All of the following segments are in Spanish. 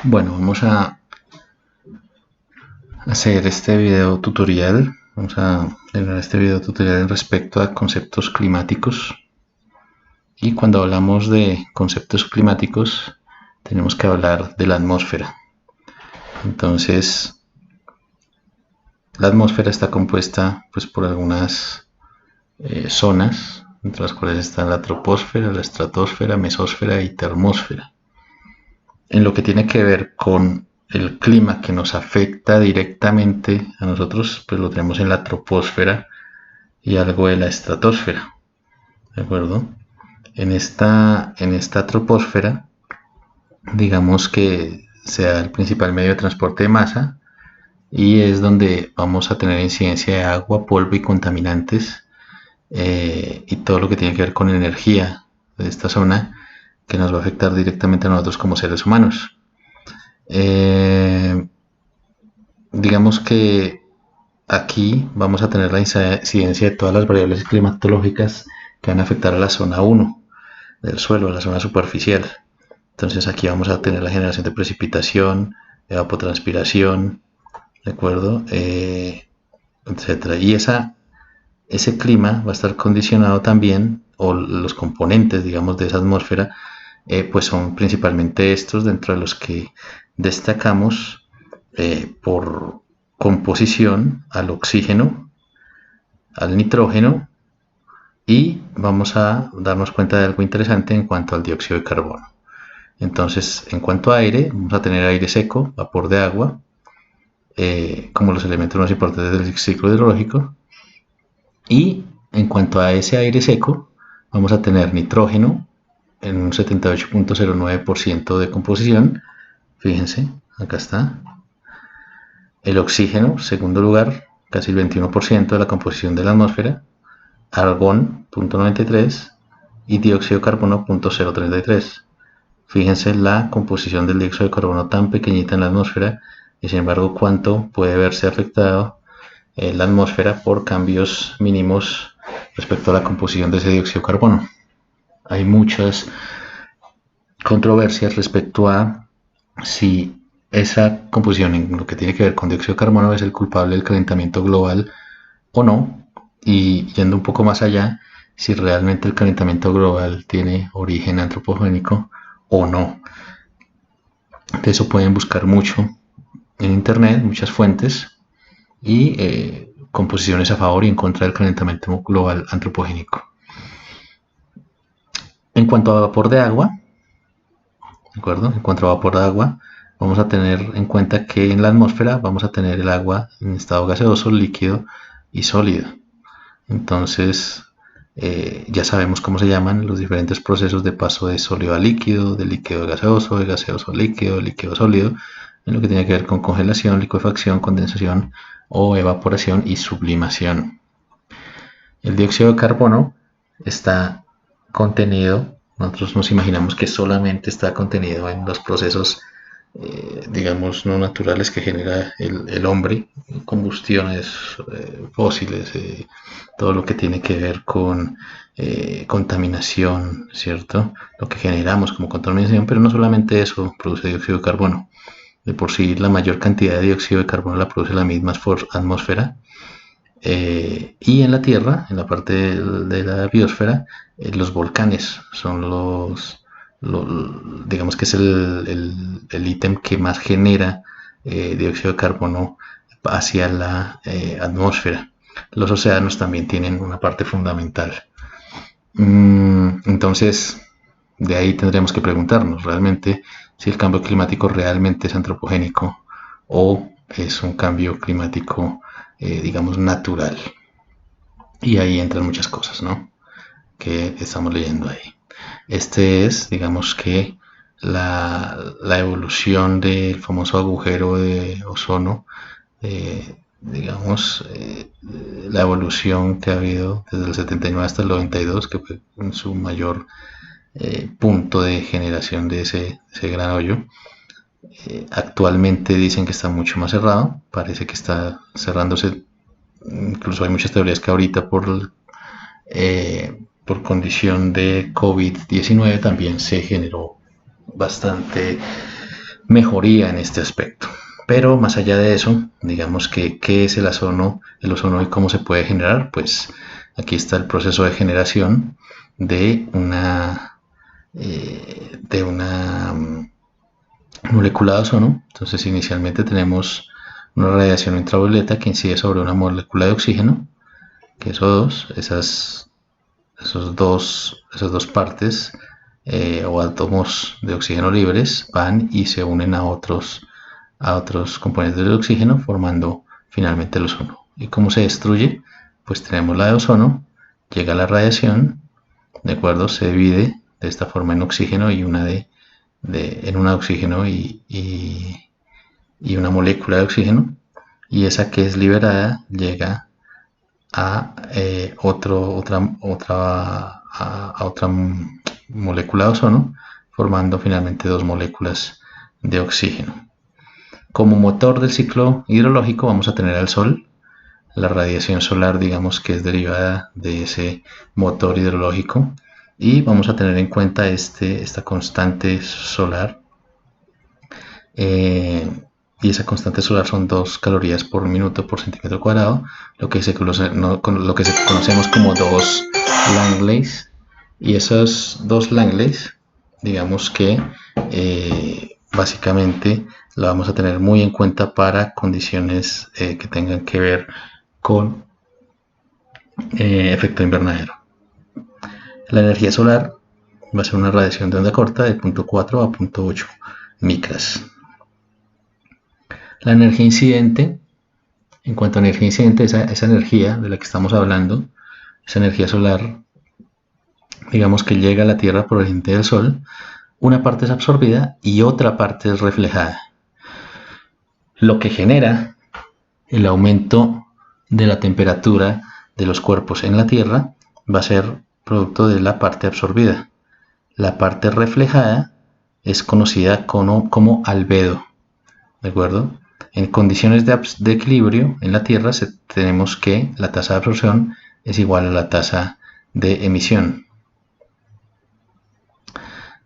Bueno, vamos a hacer este video tutorial. Vamos a tener este video tutorial respecto a conceptos climáticos. Y cuando hablamos de conceptos climáticos, tenemos que hablar de la atmósfera. Entonces, la atmósfera está compuesta por algunas zonas, entre las cuales están la troposfera, la estratosfera, mesósfera y termósfera. En lo que tiene que ver con el clima que nos afecta directamente a nosotros, pues lo tenemos en la troposfera y algo de la estratosfera. ¿De acuerdo? En esta troposfera, digamos que sea el principal medio de transporte de masa y es donde vamos a tener incidencia de agua, polvo y contaminantes y todo lo que tiene que ver con energía de esta zona que nos va a afectar directamente a nosotros como seres humanos. Digamos que aquí vamos a tener la incidencia de todas las variables climatológicas que van a afectar a la zona 1 del suelo, a la zona superficial. Entonces aquí vamos a tener la generación de precipitación, evapotranspiración, ¿de acuerdo? Etcétera. Y ese clima va a estar condicionado también, o los componentes, digamos, de esa atmósfera, pues son principalmente estos, dentro de los que destacamos por composición al oxígeno, al nitrógeno, y vamos a darnos cuenta de algo interesante en cuanto al dióxido de carbono. Entonces, en cuanto a aire, vamos a tener aire seco, vapor de agua, como los elementos más importantes del ciclo hidrológico. Y en cuanto a ese aire seco, vamos a tener nitrógeno en un 78.09% de composición. Fíjense, acá está. El oxígeno, segundo lugar, casi el 21% de la composición de la atmósfera. Argón, 0.93, y dióxido de carbono, 0.033. Fíjense la composición del dióxido de carbono tan pequeñita en la atmósfera y sin embargo cuánto puede verse afectado la atmósfera por cambios mínimos respecto a la composición de ese dióxido de carbono. Hay muchas controversias respecto a si esa composición en lo que tiene que ver con dióxido de carbono es el culpable del calentamiento global o no, y yendo un poco más allá, si realmente el calentamiento global tiene origen antropogénico o no. De eso pueden buscar mucho en internet, muchas fuentes y composiciones a favor y en contra del calentamiento global antropogénico. En cuanto a vapor de agua, ¿de acuerdo? En cuanto a vapor de agua, vamos a tener en cuenta que en la atmósfera vamos a tener el agua en estado gaseoso, líquido y sólido. Entonces, ya sabemos cómo se llaman los diferentes procesos de paso de sólido a líquido, de líquido a gaseoso, de gaseoso a líquido, líquido a sólido, en lo que tiene que ver con congelación, licuefacción, condensación o evaporación y sublimación. El dióxido de carbono está contenido, nosotros nos imaginamos que solamente está contenido en los procesos digamos no naturales que genera el hombre, combustiones fósiles, todo lo que tiene que ver con contaminación, ¿cierto? Lo que generamos como contaminación, pero no solamente eso produce dióxido de carbono. De por sí la mayor cantidad de dióxido de carbono la produce la misma atmósfera, y en la Tierra, en la parte de la biosfera, los volcanes son digamos que es el ítem que más genera dióxido de carbono hacia la atmósfera. Los océanos también tienen una parte fundamental. Entonces, de ahí tendremos que preguntarnos realmente si el cambio climático realmente es antropogénico o es un cambio climático, digamos, natural. Y ahí entran muchas cosas, ¿no? Que estamos leyendo ahí. Este es, digamos que, la evolución del famoso agujero de ozono, digamos, la evolución que ha habido desde el 79 hasta el 92, que fue en su mayor punto de generación de ese gran hoyo. Actualmente dicen que está mucho más cerrado, parece que está cerrándose, incluso hay muchas teorías que ahorita por condición de COVID-19 también se generó bastante mejoría en este aspecto. Pero más allá de eso, digamos que ¿qué es el ozono y cómo se puede generar? Pues aquí está el proceso de generación de una molécula de ozono. Entonces inicialmente tenemos una radiación ultravioleta que incide sobre una molécula de oxígeno, que es O2. Esas dos partes o átomos de oxígeno libres van y se unen a otros componentes del oxígeno, formando finalmente el ozono. ¿Y cómo se destruye? Pues tenemos la de ozono, llega la radiación, ¿de acuerdo? Se divide de esta forma en oxígeno y en una oxígeno y una molécula de oxígeno, y esa que es liberada llega a otra molécula de ozono, formando finalmente dos moléculas de oxígeno. Como motor del ciclo hidrológico vamos a tener al Sol. La radiación solar, digamos que es derivada de ese motor hidrológico, y vamos a tener en cuenta esta constante solar, y esa constante solar son 2 calorías por minuto por centímetro cuadrado, lo que conocemos como 2 Langleys. Y esos 2 Langleys, digamos que básicamente lo vamos a tener muy en cuenta para condiciones que tengan que ver con efecto invernadero. La energía solar va a ser una radiación de onda corta de 0.4 a 0.8 micras. La energía incidente, en cuanto a energía incidente, esa energía de la que estamos hablando, esa energía solar, digamos que llega a la Tierra proveniente del Sol, una parte es absorbida y otra parte es reflejada, lo que genera el aumento de la temperatura de los cuerpos en la Tierra va a ser producto de la parte absorbida. La parte reflejada es conocida como albedo, ¿de acuerdo? En condiciones de equilibrio en la Tierra tenemos que la tasa de absorción es igual a la tasa de emisión.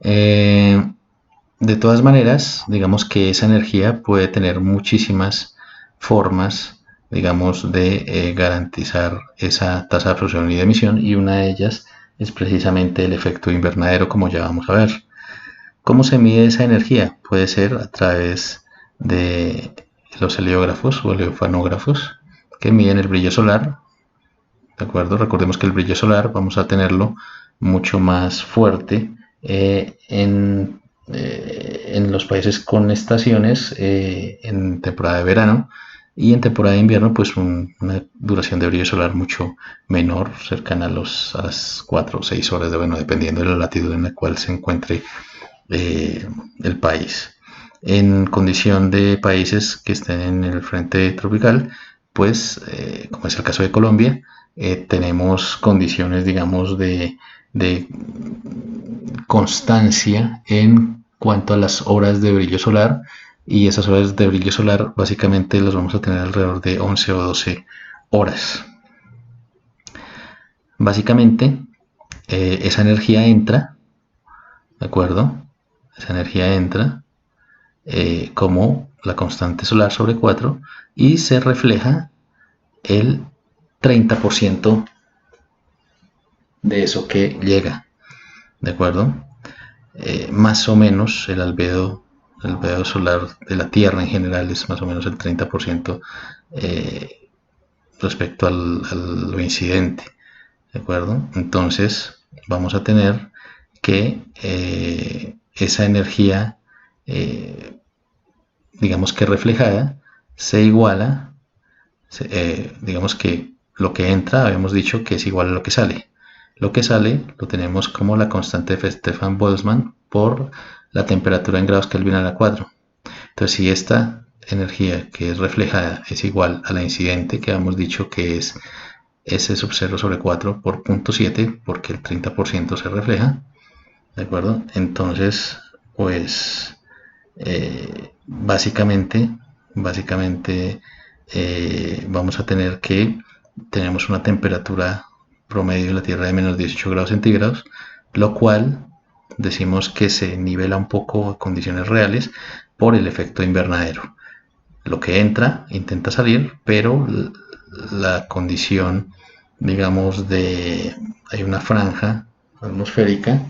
De todas maneras, digamos que esa energía puede tener muchísimas formas, digamos, de garantizar esa tasa de absorción y de emisión, y una de ellas es precisamente el efecto invernadero, como ya vamos a ver. ¿Cómo se mide esa energía? Puede ser a través de los heliógrafos o heliofanógrafos que miden el brillo solar, ¿de acuerdo? Recordemos que el brillo solar vamos a tenerlo mucho más fuerte en los países con estaciones, en temporada de verano, y en temporada de invierno pues una duración de brillo solar mucho menor, cercana a las 4 o 6 horas, dependiendo de la latitud en la cual se encuentre el país. En condición de países que estén en el frente tropical, pues como es el caso de Colombia, tenemos condiciones, digamos, de constancia en cuanto a las horas de brillo solar, y esas horas de brillo solar básicamente las vamos a tener alrededor de 11 o 12 horas. Básicamente esa energía entra, ¿de acuerdo? Esa energía entra como la constante solar sobre 4 y se refleja el 30% de eso que llega, ¿de acuerdo? Más o menos el albedo solar de la Tierra en general es más o menos el 30% respecto a lo incidente, ¿de acuerdo? Entonces vamos a tener que esa energía, digamos que reflejada, se iguala, digamos que lo que entra, habíamos dicho que es igual a lo que sale. Lo que sale lo tenemos como la constante de Stefan-Boltzmann por la temperatura en grados Kelvin a la 4. Entonces, si esta energía que es reflejada es igual a la incidente, que habíamos dicho que es S sub 0 sobre 4 por 0.7, porque el 30% se refleja, ¿de acuerdo? Entonces, pues básicamente vamos a tener que tenemos una temperatura promedio de la Tierra de menos 18 grados centígrados, lo cual decimos que se nivela un poco a condiciones reales, por el efecto invernadero. Lo que entra intenta salir, pero la condición, digamos, hay una franja atmosférica,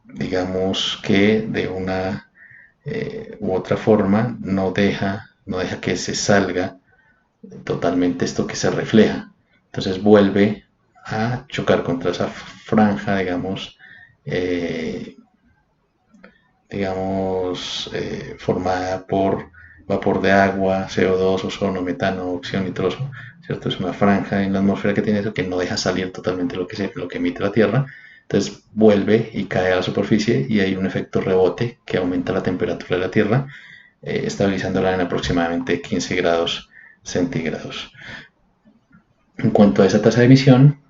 digamos que de una u otra forma no deja que se salga totalmente esto que se refleja. Entonces vuelve a chocar contra esa franja, formada por vapor de agua, CO2, ozono, metano, óxido nitroso, ¿cierto? Es una franja en la atmósfera que tiene eso que no deja salir totalmente lo que emite la Tierra. Entonces vuelve y cae a la superficie y hay un efecto rebote que aumenta la temperatura de la Tierra, estabilizándola en aproximadamente 15 grados centígrados. En cuanto a esa tasa de emisión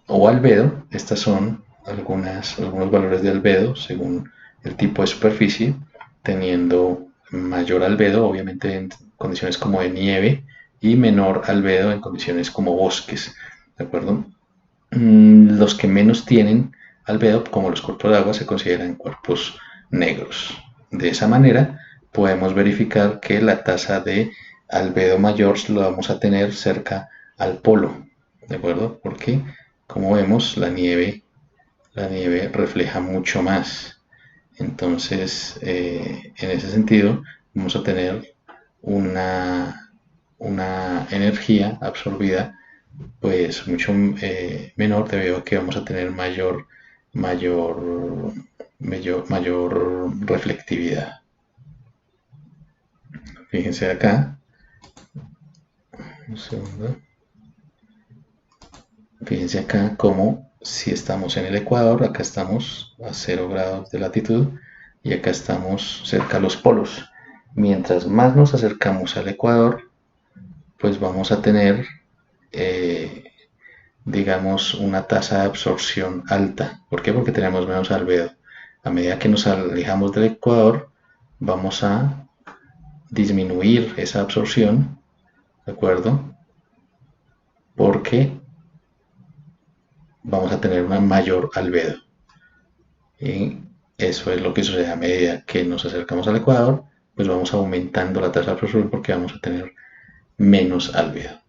o albedo, estas son algunos valores de albedo según el tipo de superficie, teniendo mayor albedo obviamente en condiciones como de nieve y menor albedo en condiciones como bosques, ¿de acuerdo? Los que menos tienen albedo, como los cuerpos de agua, se consideran cuerpos negros. De esa manera podemos verificar que la tasa de albedo mayor lo vamos a tener cerca al polo, ¿de acuerdo? Porque, como vemos, la nieve refleja mucho más. Entonces, en ese sentido, vamos a tener una energía absorbida pues mucho menor, debido a que vamos a tener mayor, mayor reflectividad. Fíjense acá, un segundo. Fíjense acá como si estamos en el Ecuador, acá estamos a 0 grados de latitud y acá estamos cerca a los polos. Mientras más nos acercamos al Ecuador, pues vamos a tener, digamos, una tasa de absorción alta. ¿Por qué? Porque tenemos menos albedo. A medida que nos alejamos del Ecuador, vamos a disminuir esa absorción, ¿de acuerdo? Porque vamos a tener una mayor albedo. Y eso es lo que sucede a medida que nos acercamos al Ecuador, pues vamos aumentando la tasa de absorción porque vamos a tener menos albedo.